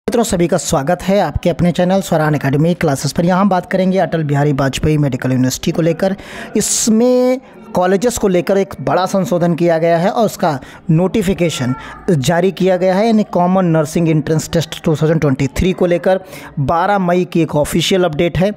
मित्रों, सभी का स्वागत है आपके अपने चैनल स्वरान एकेडमी क्लासेस पर। यहाँ हम बात करेंगे अटल बिहारी वाजपेयी मेडिकल यूनिवर्सिटी को लेकर। इसमें कॉलेजेस को लेकर एक बड़ा संशोधन किया गया है और उसका नोटिफिकेशन जारी किया गया है, यानी कॉमन नर्सिंग एंट्रेंस टेस्ट 2023 को लेकर 12 मई की एक ऑफिशियल अपडेट है।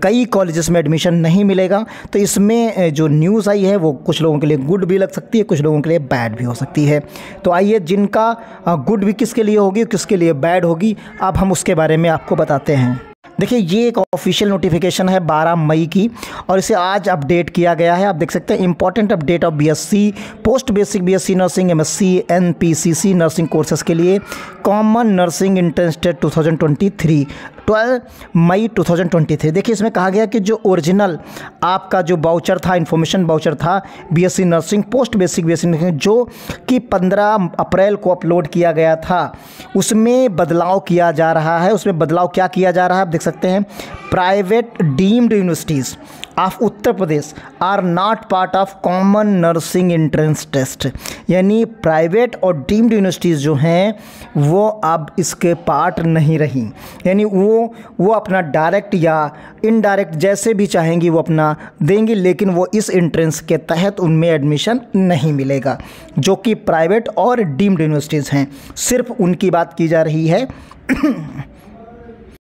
कई कॉलेजेस में एडमिशन नहीं मिलेगा, तो इसमें जो न्यूज़ आई है वो कुछ लोगों के लिए गुड भी लग सकती है, कुछ लोगों के लिए बैड भी हो सकती है। तो आइए, जिनका गुड भी किसके लिए होगी, किसके लिए बैड होगी, अब हम उसके बारे में आपको बताते हैं। देखिए, ये एक ऑफिशियल नोटिफिकेशन है 12 मई की और इसे आज अपडेट किया गया है। आप देख सकते हैं, important update of BSc, post basic BSc nursing, MSc, NPCC nursing courses के लिए कॉमन नर्सिंग एंट्रेंस टेस्ट 2023 12 मई 2023। देखिए, इसमें कहा गया कि जो ओरिजिनल आपका जो बाउचर था, इन्फॉर्मेशन बाउचर था BSc nursing, post basic BSc nursing, जो कि 15 अप्रैल को अपलोड किया गया था, उसमें बदलाव किया जा रहा है। उसमें बदलाव क्या किया जा रहा है आप देख सकते हैं। Private deemed universities of Uttar Pradesh are not part of common nursing entrance test, यानी प्राइवेट और डीम्ड यूनिवर्सिटीज़ जो हैं वो अब इसके पार्ट नहीं रही, यानी वो अपना डायरेक्ट या इनडायरेक्ट जैसे भी चाहेंगी वो अपना देंगी, लेकिन वो इस एंट्रेंस के तहत उनमें एडमिशन नहीं मिलेगा, जो कि प्राइवेट और डीम्ड यूनिवर्सिटीज़ हैं। सिर्फ उनकी बात की जा रही है।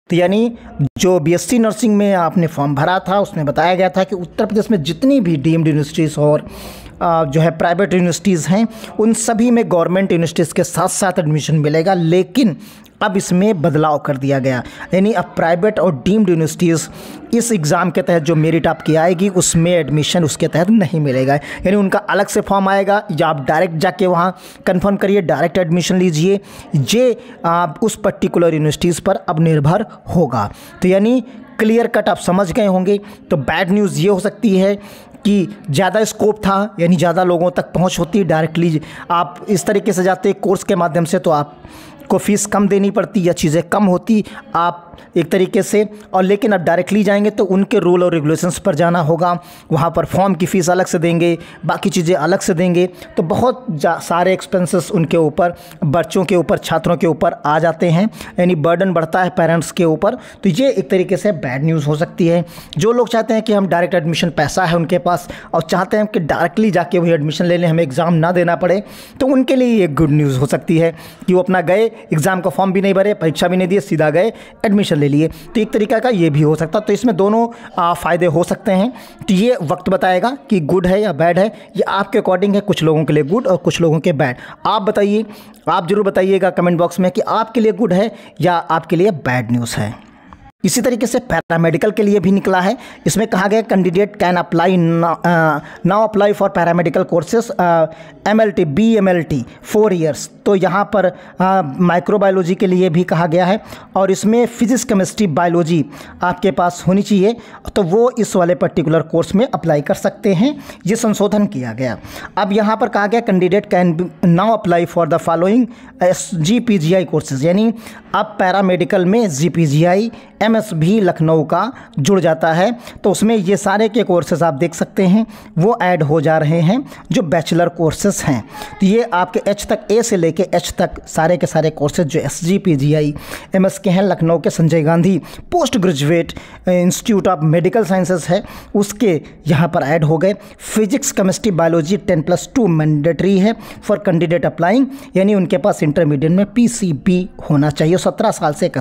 तो यानी जो बीएससी नर्सिंग में आपने फॉर्म भरा था, उसमें बताया गया था कि उत्तर प्रदेश में जितनी भी डीम्ड यूनिवर्सिटीज़ और जो है प्राइवेट यूनिवर्सिटीज़ हैं, उन सभी में गवर्नमेंट यूनिवर्सिटीज़ के साथ साथ एडमिशन मिलेगा। लेकिन अब इसमें बदलाव कर दिया गया, यानी अब प्राइवेट और डीम्ड यूनिवर्सिटीज़ इस एग्ज़ाम के तहत जो मेरिट आपकी आएगी उसमें एडमिशन उसके तहत नहीं मिलेगा, यानी उनका अलग से फॉर्म आएगा, या आप डायरेक्ट जाके वहाँ कंफर्म करिए, डायरेक्ट एडमिशन लीजिए, ये आप उस पर्टिकुलर यूनिवर्सिटीज़ पर अब निर्भर होगा। तो यानी क्लियर कट आप समझ गए होंगे। तो बैड न्यूज़ ये हो सकती है कि ज़्यादा स्कोप था, यानी ज़्यादा लोगों तक पहुंच होती, डायरेक्टली आप इस तरीके से जाते कोर्स के माध्यम से, तो आपको फ़ीस कम देनी पड़ती या चीज़ें कम होती आप एक तरीके से, और लेकिन अब डायरेक्टली जाएंगे तो उनके रूल और रेगुलेशंस पर जाना होगा, वहाँ पर फॉर्म की फ़ीस अलग से देंगे, बाकी चीज़ें अलग से देंगे, तो बहुत सारे एक्सपेंसेस उनके ऊपर, बच्चों के ऊपर, छात्रों के ऊपर आ जाते हैं, यानी बर्डन बढ़ता है पेरेंट्स के ऊपर। तो ये एक तरीके से बैड न्यूज़ हो सकती है। जो लोग चाहते हैं कि हम डायरेक्ट एडमिशन, पैसा है उनके पास और चाहते हैं कि डायरेक्टली जाके वही एडमिशन ले लें, हमें एग्ज़ाम ना देना पड़े, तो उनके लिए ये गुड न्यूज़ हो सकती है कि वो अपना गए, एग्ज़ाम का फॉर्म भी नहीं भरे, परीक्षा भी नहीं दिए, सीधा गए एडमिशन ले लिए। तो एक तरीका का ये भी हो सकता है। तो इसमें दोनों फ़ायदे हो सकते हैं। तो ये वक्त बताएगा कि गुड है या बैड है, ये आपके अकॉर्डिंग है, कुछ लोगों के लिए गुड और कुछ लोगों के बैड। आप बताइए, आप ज़रूर बताइएगा कमेंट बॉक्स में कि आपके लिए गुड है या आपके लिए बैड न्यूज़ है। इसी तरीके से पैरामेडिकल के लिए भी निकला है। इसमें कहा गया candidate can apply now apply for paramedical courses MLT BMLT 4 years. तो यहाँ पर माइक्रोबायोलॉजी के लिए भी कहा गया है, और इसमें फिजिक्स, केमिस्ट्री, बायोलॉजी आपके पास होनी चाहिए, तो वो इस वाले पर्टिकुलर कोर्स में अप्लाई कर सकते हैं। ये संशोधन किया गया। अब यहाँ पर कहा गया candidate can now apply for the following GPGI courses, यानी अब पैरामेडिकल में GPGI MS भी लखनऊ का जुड़ जाता है, तो उसमें ये सारे के कोर्सेज आप देख सकते हैं वो ऐड हो जा रहे हैं, जो बैचलर कोर्सेज हैं। तो ये आपके H तक, A से लेके H तक सारे के सारे कोर्सेज जो SGPGI MS के हैं, लखनऊ के Sanjay Gandhi post graduate institute of medical sciences है, उसके यहाँ पर ऐड हो गए। फिजिक्स, केमिस्ट्री, बायोलॉजी 10+2 मैंडेटरी है फॉर कैंडिडेट अप्लाइंग, यानी उनके पास इंटरमीडिएट में PCB होना चाहिए, 17 साल से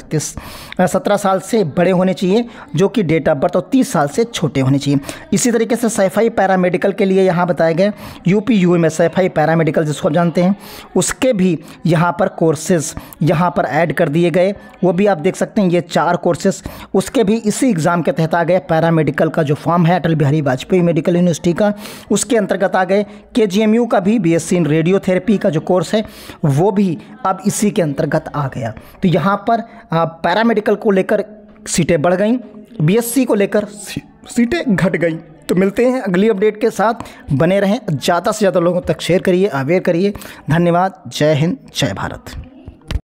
17 साल से बड़े होने चाहिए, जो कि डेट ऑफ बर्थ और 30 साल से छोटे होने चाहिए। इसी तरीके से सैफई पैरामेडिकल के लिए यहाँ बताया गया, UP में सैफई पैरामेडिकल जिसको आप जानते हैं, उसके भी यहाँ पर कोर्सेज यहाँ पर ऐड कर दिए गए। वो भी आप देख सकते हैं, ये 4 कोर्सेज उसके भी इसी एग्ज़ाम के तहत आ गए। पैरामेडिकल का जो फॉर्म है अटल बिहारी वाजपेयी मेडिकल यूनिवर्सिटी का, उसके अंतर्गत आ गए। KGMU का भी BSc इन रेडियोथेरेपी का जो कोर्स है वो भी अब इसी के अंतर्गत आ गया। तो यहाँ पर पैरामेडिकल को लेकर सीटें बढ़ गई, BSc को लेकर सीटें घट गई। तो मिलते हैं अगली अपडेट के साथ, बने रहें, ज़्यादा से ज़्यादा लोगों तक शेयर करिए, अवेयर करिए। धन्यवाद। जय हिंद, जय भारत।